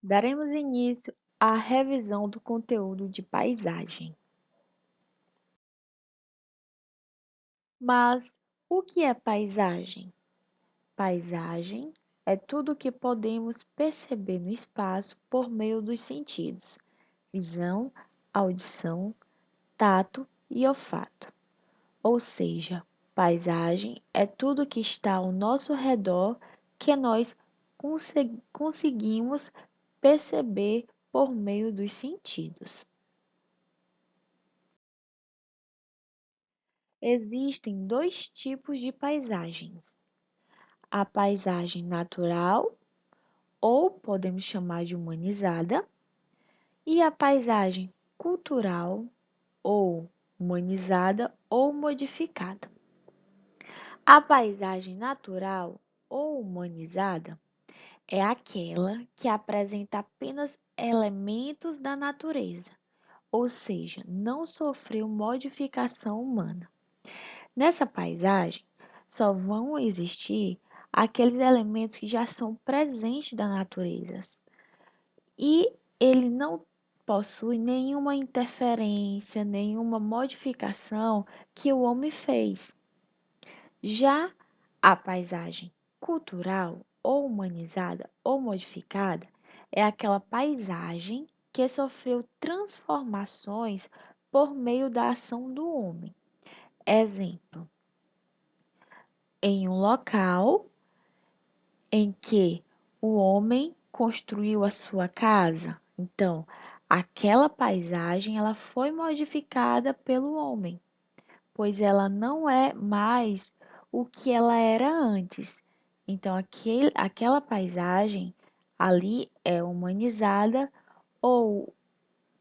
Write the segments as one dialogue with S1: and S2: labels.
S1: Daremos início à revisão do conteúdo de paisagem. Mas o que é paisagem? Paisagem é tudo o que podemos perceber no espaço por meio dos sentidos: visão, audição, tato e olfato. Ou seja, paisagem é tudo que está ao nosso redor que nós conseguimos perceber por meio dos sentidos. Existem dois tipos de paisagens: a paisagem natural, ou podemos chamar de humanizada, e a paisagem cultural, ou humanizada ou modificada. A paisagem natural ou humanizada é aquela que apresenta apenas elementos da natureza, ou seja, não sofreu modificação humana. Nessa paisagem, só vão existir aqueles elementos que já são presentes da natureza e ele não possui nenhuma interferência, nenhuma modificação que o homem fez. Já a paisagem cultural ou humanizada ou modificada é aquela paisagem que sofreu transformações por meio da ação do homem. Exemplo: em um local em que o homem construiu a sua casa. Então, aquela paisagem ela foi modificada pelo homem, pois ela não é mais o que ela era antes. Então, aquela paisagem ali é humanizada ou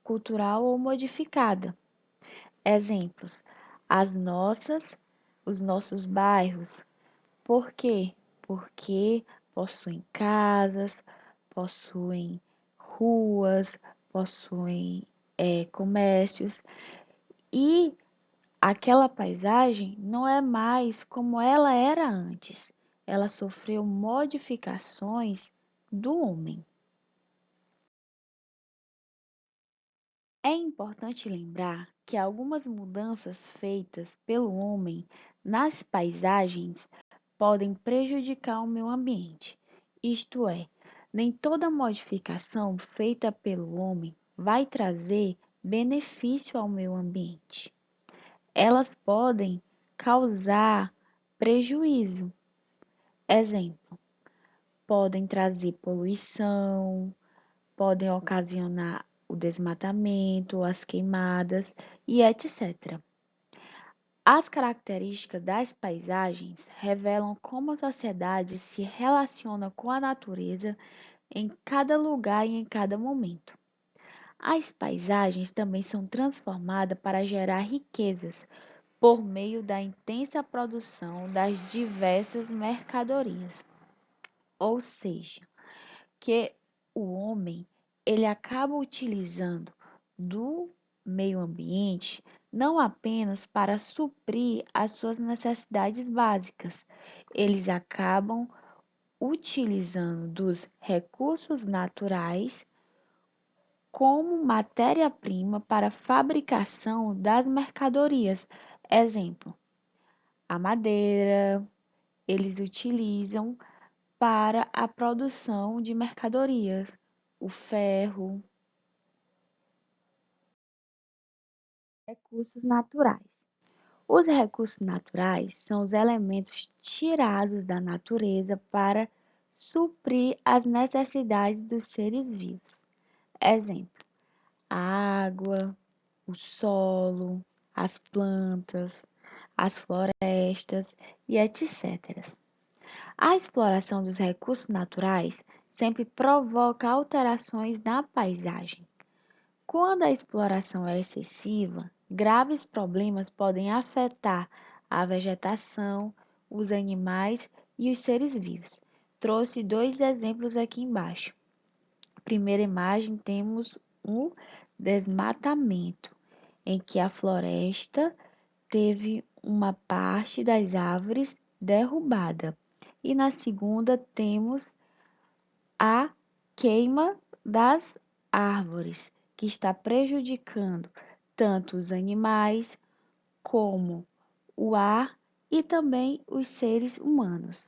S1: cultural ou modificada. Exemplos: as nossas, os nossos bairros. Por quê? Porque possuem casas, possuem ruas, possuem comércios e aquela paisagem não é mais como ela era antes. Ela sofreu modificações do homem. É importante lembrar que algumas mudanças feitas pelo homem nas paisagens podem prejudicar o meio ambiente. Isto é, nem toda modificação feita pelo homem vai trazer benefício ao meio ambiente. Elas podem causar prejuízo. Exemplo: podem trazer poluição, podem ocasionar o desmatamento, as queimadas e etc. As características das paisagens revelam como a sociedade se relaciona com a natureza em cada lugar e em cada momento. As paisagens também são transformadas para gerar riquezas por meio da intensa produção das diversas mercadorias. Ou seja, que o homem ele acaba utilizando do meio ambiente não apenas para suprir as suas necessidades básicas, eles acabam utilizando dos recursos naturais como matéria-prima para a fabricação das mercadorias. Exemplo: a madeira, eles utilizam para a produção de mercadorias, o ferro, recursos naturais. Os recursos naturais são os elementos tirados da natureza para suprir as necessidades dos seres vivos. Exemplo: a água, o solo, as plantas, as florestas e etc. A exploração dos recursos naturais sempre provoca alterações na paisagem. Quando a exploração é excessiva, graves problemas podem afetar a vegetação, os animais e os seres vivos. Trouxe dois exemplos aqui embaixo. Primeira imagem, temos um desmatamento, em que a floresta teve uma parte das árvores derrubada. E na segunda, temos a queima das árvores, que está prejudicando tanto os animais como o ar e também os seres humanos.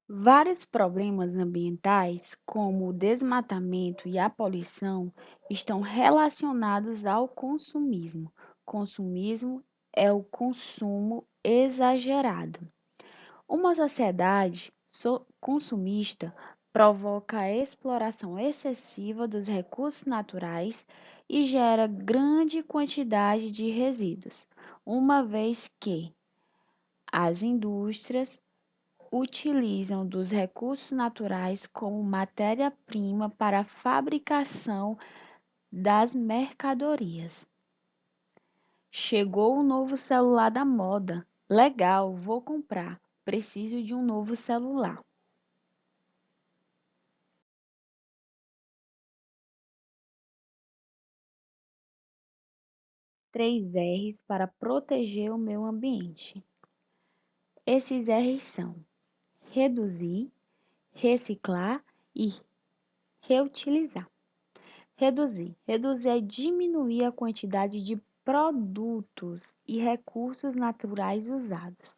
S1: Vários problemas ambientais, como o desmatamento e a poluição, estão relacionados ao consumismo. Consumismo é o consumo exagerado. Uma sociedade consumista provoca a exploração excessiva dos recursos naturais e gera grande quantidade de resíduos, uma vez que as indústrias utilizam dos recursos naturais como matéria-prima para a fabricação das mercadorias. Chegou o novo celular da moda. Legal, vou comprar. Preciso de um novo celular. 3 R's para proteger o meio ambiente. Esses R's são reduzir, reciclar e reutilizar. Reduzir. Reduzir é diminuir a quantidade de produtos e recursos naturais usados,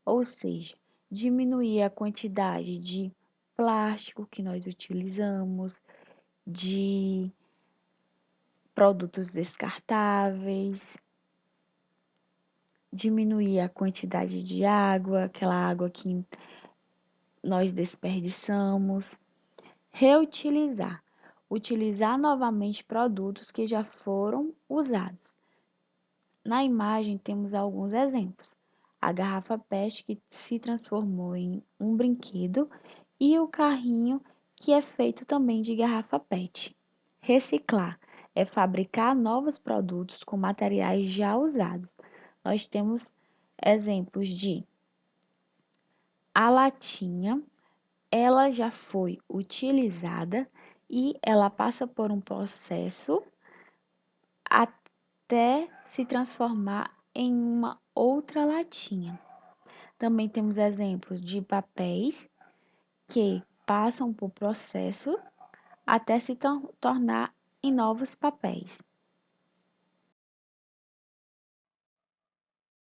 S1: ou seja, diminuir a quantidade de plástico que nós utilizamos, de produtos descartáveis, diminuir a quantidade de água, aquela água que nós desperdiçamos. Reutilizar. Utilizar novamente produtos que já foram usados. Na imagem temos alguns exemplos. A garrafa PET que se transformou em um brinquedo e o carrinho que é feito também de garrafa PET. Reciclar é fabricar novos produtos com materiais já usados. Nós temos exemplos de a latinha, ela já foi utilizada e ela passa por um processo até se transformar em uma outra latinha. Também temos exemplos de papéis que passam por processo até se tornar em novos papéis.